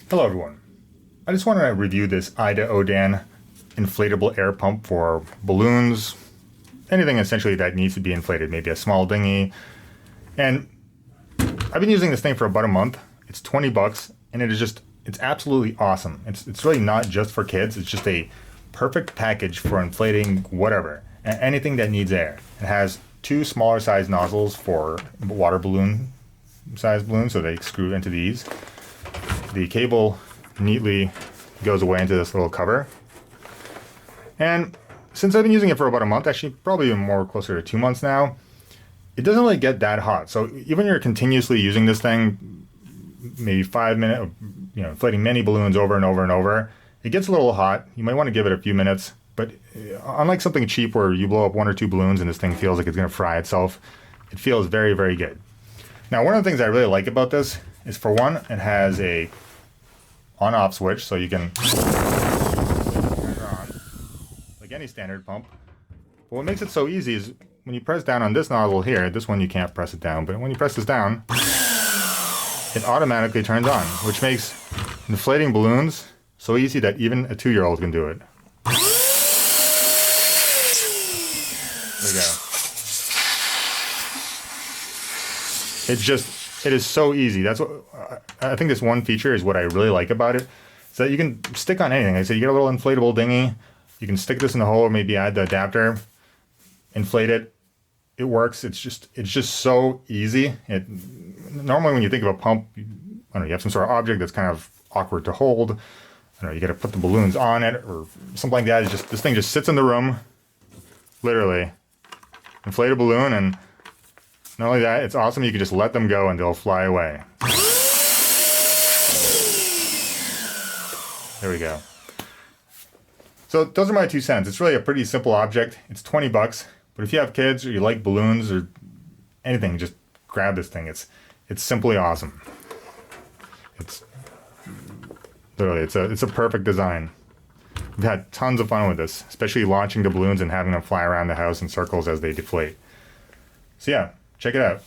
Hello everyone. I just want to review this iDaodan inflatable air pump for balloons, anything essentially that needs to be inflated, maybe a small dinghy. And I've been using this thing for about a month. It's 20 bucks and it's absolutely awesome. It's really not just for kids. It's just a perfect package for inflating whatever, anything that needs air. It has two smaller size nozzles for water balloon size balloons, so they screw into these. The cable neatly goes away into this little cover. And since I've been using it for about a month, actually probably even more closer to 2 months now, it doesn't really get that hot. So even when you're continuously using this thing, maybe 5 minutes, inflating many balloons over and over and over, it gets a little hot. You might want to give it a few minutes, but unlike something cheap where you blow up 1 or 2 balloons and this thing feels like it's going to fry itself, it feels very, very good. Now, one of the things I really like about this is, for one, it has a on-off switch, so you can turn it on like any standard pump. But what makes it so easy is when you press down on this nozzle here, this one you can't press it down, but when you press this down, it automatically turns on, which makes inflating balloons so easy that even a 2-year-old can do it. There we go. It is so easy. That's what I think. This one feature is what I really like about it. So that you can stick on anything. Like I said, you get a little inflatable dinghy. You can stick this in the hole, maybe add the adapter, inflate it. It works. It's just so easy. Normally when you think of a pump, you have some sort of object that's kind of awkward to hold. You got to put the balloons on it or something like that. This thing just sits in the room, literally. Inflate a balloon, and not only that, it's awesome. You can just let them go and they'll fly away. There we go. So those are my 2 cents. It's really a pretty simple object. It's 20 bucks, but if you have kids or you like balloons or anything, just grab this thing. It's simply awesome. It's literally, it's a perfect design. We've had tons of fun with this, especially launching the balloons and having them fly around the house in circles as they deflate. So yeah, check it out.